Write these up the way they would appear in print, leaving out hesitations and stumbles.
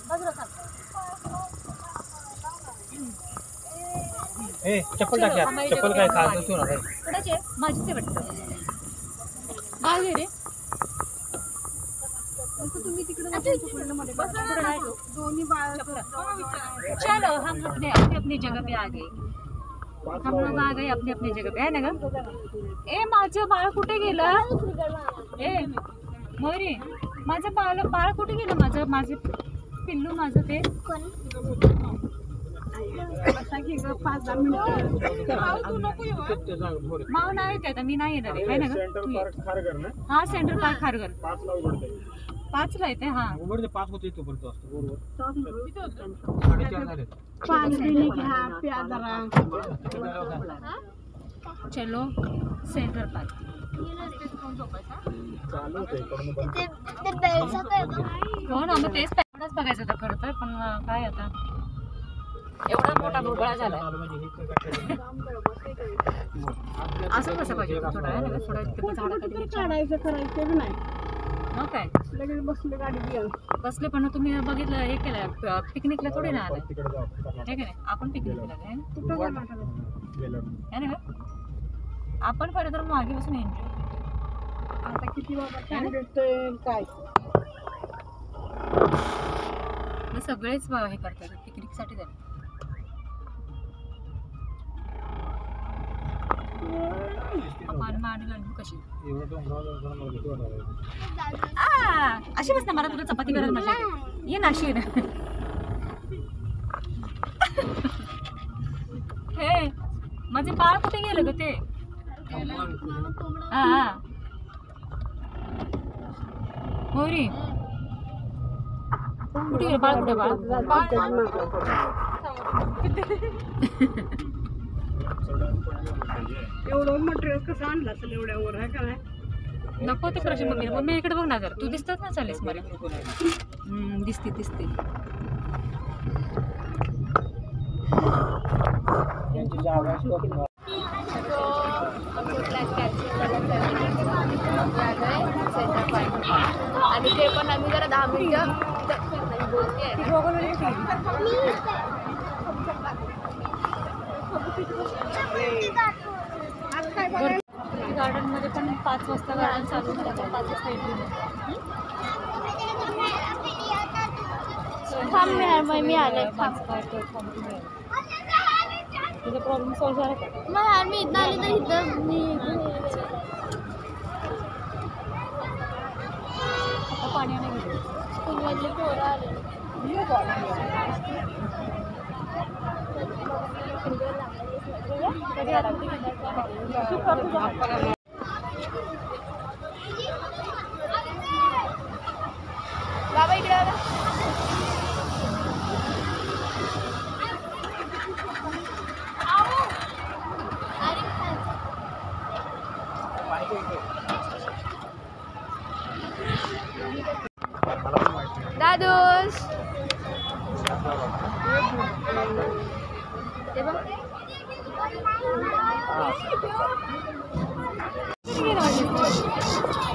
ए चप्पल टाक यार, चप्पल काय खायचं तू ना रे. कुणाचे माझीच आहे वाटतं. काय रे तुम्ही तिकडे दोन्ही बाळ. चलो हम अपने अपनी जगह पे आ गए. हम लोग आ गए अपनी अपनी जगह पे, है ना ग. ए माझं बाळ कुठे गेलं. ए मोरी माझं बाळ कुठे गेलं. माझं पिल्लू माझं ते. माव नाही येत आता, मी नाही येणार आहे ना ग. हा सेंट्रल पार्क खारघर 5ला येते. हा 5 होते तोपर्यंत असतो. चलो सेंट्रल पार्क. हो ना, मग तेच तेवढंच बघायचं होतं खरं तर. पण काय आता एवढा मोठा भोपळा झाला. असं कसं पाहिजे थोडं आहे ना, थोडं झाडं करायचं नाही. हो काय लगेच बसले, गाडी बसले. पण तुम्ही बघितलं हे केलं पिकनिकला थोडी ना आलं हे की नाही. आपण पिकनिकला आहे ना. आपण खरं तर मागे बसून एन्जॉय. आता किती काय सगळेच हे करतात पिकनिकसाठी झालं. कशी अशी बस ना. मला तुला चपाती करायला मजा ये ना अशी ना. हे माझे बाळ कुठे गेलं ग ते. हा मोरी कुठे गेलं बाळ. कुठे एवढं मटेरियल कसं आणलं असेल एवढ्यावर आहे का. नको ते प्रश्न मम्मी. मम्मी इकडे बघ ना जर. तू दिसतात ना चालेस मला. दिसते दिसते. आणि ते पण आम्ही जरा 10 मिनिटं बोलते. गार्डन मध्ये पण 5 वाजता गार्डन चालू झालं. 5 वाजता एंट्री. मी आले. तुझा प्रॉब्लेम सॉल्व्ह झाला का. मग यार मी इथं आले तर इथं मी आता पाणी नाही गेलं. स्कूलमधले पोरं आले. बाबा इकडे आला. दादूस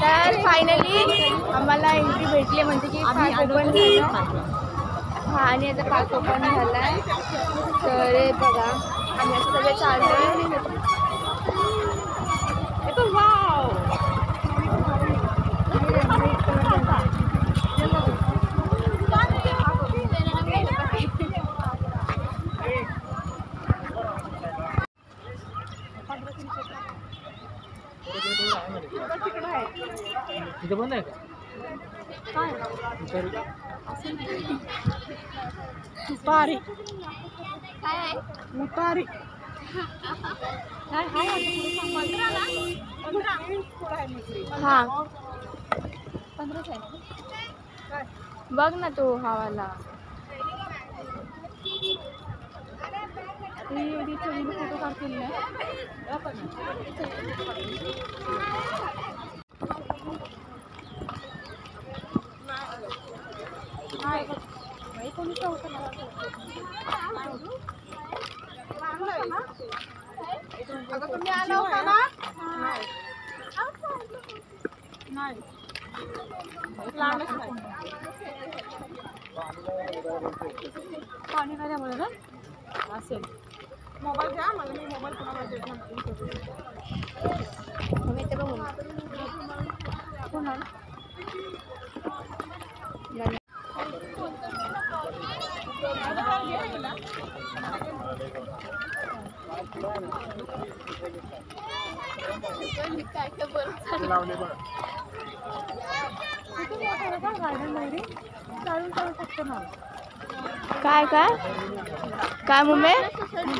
तर फायनली आम्हाला एंट्री भेटली. म्हणजे की पार्क ओपन झाला. हा आणि आता पार्क ओपन झाला आहे. तर हे बघा आम्ही असं सगळे चाललोय. वाव तिथे बंद आहे का. तुपारी काय तुपारी हा 15 आहे. बघ ना तू हवाला. फोटो काढतील ना. तुम्ही आला होता ना. नाही पाणी नाही त्यामुळे ना असेल. मोबाईल द्या मला, मी मोबाईल कोणाला देतो. मी ते बघून काय काय काय मम्मी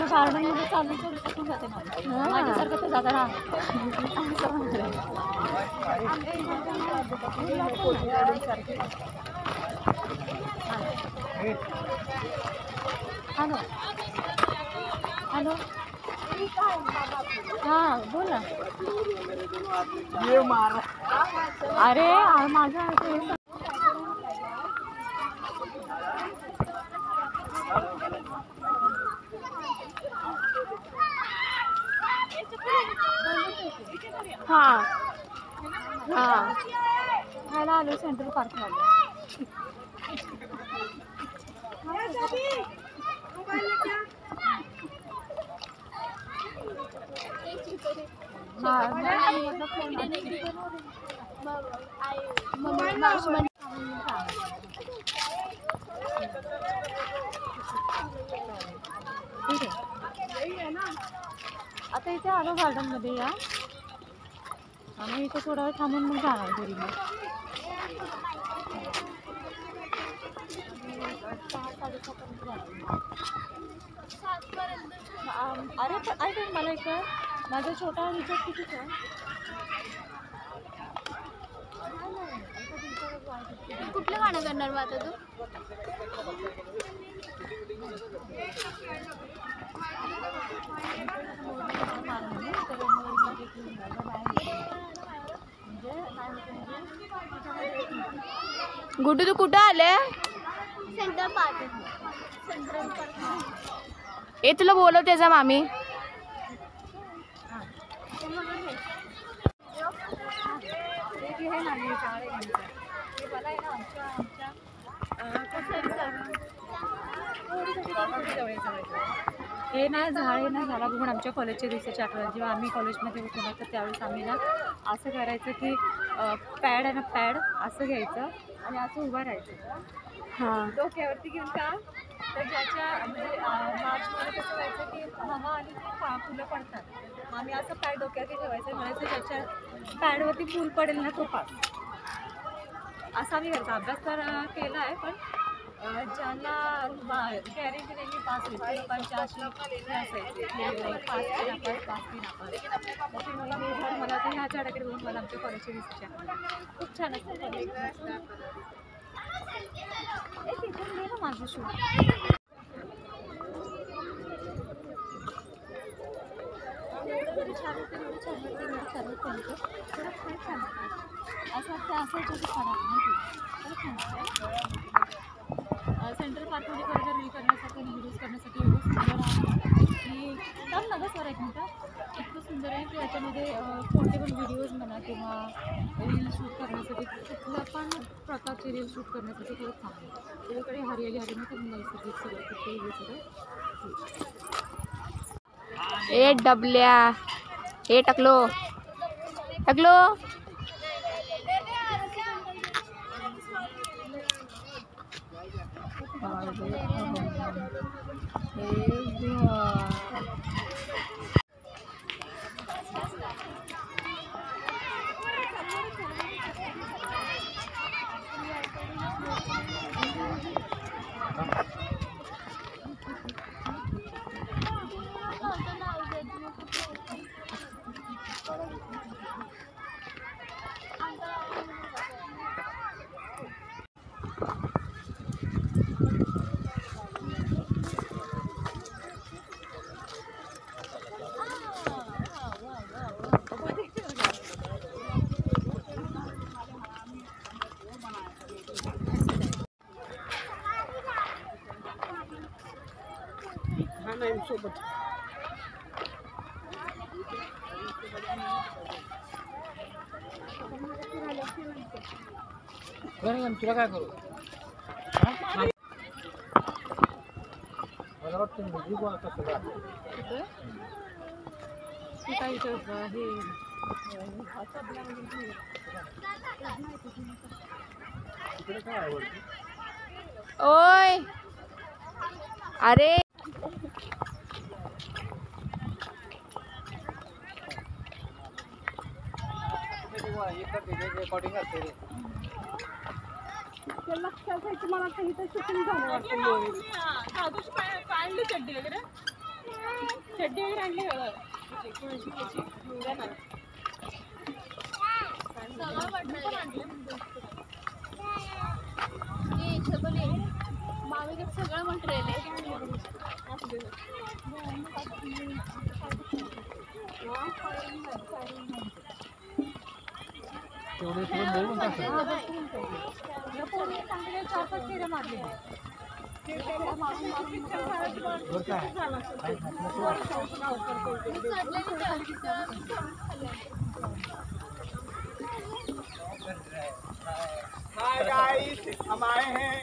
गार्डन मध्ये चालू करून जाते माझ्यासारखं तर जाता ना. हॅलो हॅलो हां बोल ना. अरे माझं हां हां ह्याला आलो सेंट्रल पार्कला आलो. आता इथे आलो गार्डन मध्ये या आणि इथे थोडा वेळ थांबून मग जाणार घरी. मग अरे पण ऐक मला एक माझा छोटा रिचार्ज कितीच आहे. कुठलं गाणं करणार मग आता तू? गुड्डू तू कुठं आले? Central park. ए तुला बोलव त्याचा मामी. हे ना झाड हे ना झाला बघून आमच्या कॉलेजच्या दिवसाची आठवण. जेव्हा आम्ही कॉलेजमध्ये होतो ना तर त्यावेळेस आम्ही ना असं करायचं की पॅड आहे ना पॅड असं घ्यायचं आणि असं उभं राहायचं. हां डोक्यावरती घेऊन का तर ज्याच्या म्हणजे मार्चमध्ये कसं व्हायचं की हवा आणि फुलं पडतात. आम्ही असं पॅड डोक्यावरती ठेवायचं म्हणायचं ज्याच्या पॅडवरती फूल पडेल ना तो पास. असा आम्ही करायचा. अभ्यास तर केला आहे पण ज्यांना गॅरेंटी त्यांनी पास होईल लोकांच्या अशी असायची पास की नापास पास की नापास. त्याच्यामुळे हे झाड मला तर ह्या झाडाकडे बघून मला आमच्या कॉलेजच्या दिवसाच्या खूप छान असतं. माझं शूट सेंट्रल पार्कमध्ये खरं तर रील करण्यासाठी आणि व्हिडिओज करण्यासाठी एवढं सुंदर आहे की थांब ना गं सर एक मिनटं. इतकं सुंदर आहे की याच्यामध्ये कोणते पण व्हिडिओज म्हणा किंवा रील शूट करण्यासाठी कुठल्या पण प्रकारचे रील शूट करण्यासाठी खरंच चांगलं. सगळीकडे हरियाली हरियाली तर नैसर्गिक सगळं तिथे हे सगळं. ए डबल्या हे टाकलो टाकलो. सोबत तुला काय करू मला वाटतं काय हे ओय अरे रेकॉर्डिंग असते सगळं मटेरियल तेवढे सोडून बोलून टाकतो 4-5 फेऱ्या मारल्या बरं काय हाय गाइस हम आए हैं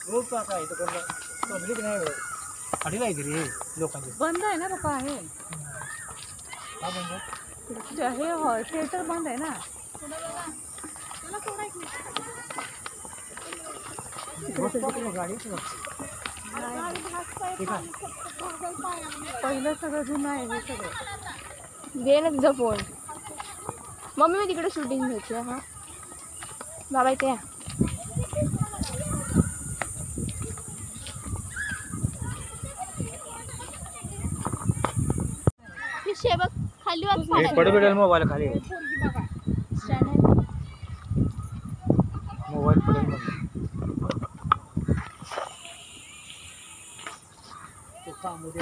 फ्रूट काय पब्लिक नाही अडीला आहे रे लोकांची बंद आहे ना पप्पा आहे हा बंद हे थिएटर बंद आहे ना गाडी पहिलं सगळं जुनं आहे हे सगळं दे ना तुझा फोन मम्मी मी तिकडे शूटिंग घ्यायची हा बाबा इथे या. बघ खाली पडेल मोबाईल खाली मोबाईल पडेल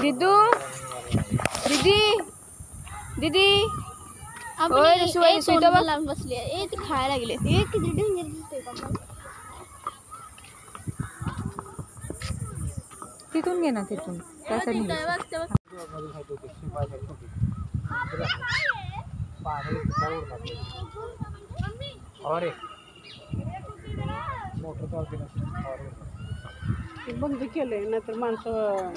दिदू दीदी दीदी लावून बसली आहे ती खायला गेले किती डेंजर दिसते का तिथून घे ना तिथून त्यासाठी अरे मोटर चालते बंद केलंय नाहीतर माणसं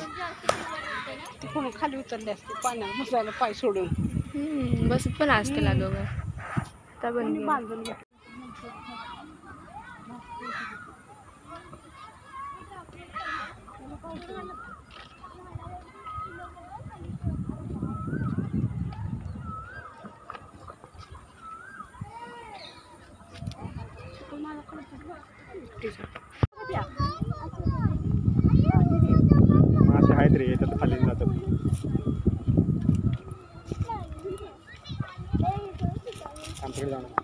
कोणी खाली उतरले असते पाण्यात बसायला पाय सोडून बसत पण असते लागो आता बंद बांधून घ्या मासे आहेत रे येतात खाली जातात आमच्याकडे जाणार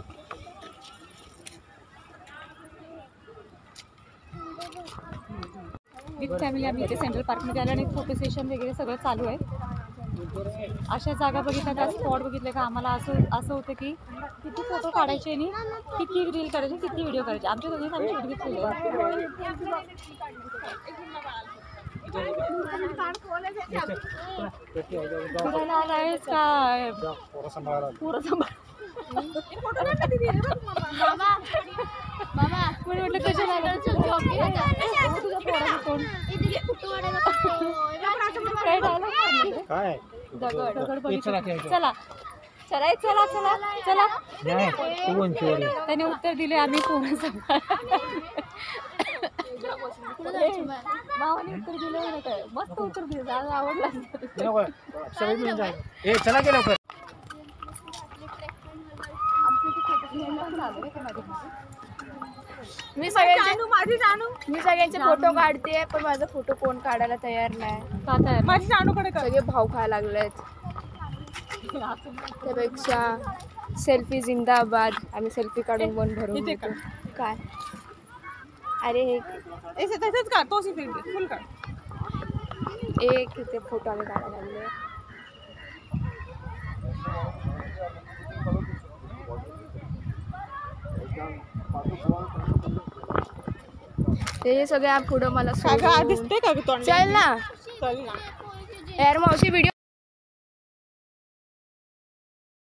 विथ फॅमिली आम्ही इथे सेंट्रल पार्कमध्ये आलो आणि फोटो सेशन वगैरे सगळं चालू आहे अशा जागा बघितल्या त्या स्पॉट बघितले का आम्हाला असं होतं की किती फोटो काढायचे आणि किती रील करायचे किती व्हिडिओ करायचे आमच्या दोघीच आम्ही शूट घेतलेले आहेस काय पुरं म्हटलं कशाला काय दगड चला चला चला चला चला चला नाही तू उंचीवर ये. त्याने उत्तर दिले आम्ही पूर्ण भावाने उत्तर दिलं बरं काय मस्त उत्तर दिलं आवडलं नको, सगळे मिळून जाईल ए चला गेलो लवकर मी सगळ्यांचे फोटो काढते पण माझा फोटो कोण काढायला तयार नाही माझी जानूकडे सगळे भाव खायला लागलेत त्यापेक्षा सेल्फी जिंदाबाद आम्ही सेल्फी काढून मन भरून घेतो. काय अरे तसंच का तोच फुल का एक इथे फोटो आम्ही काढायला लागले ते सगळे पुढं मला का ग सोडून. दिसते का ग तोंड चल ना चल ना यार मावशी व्हिडिओ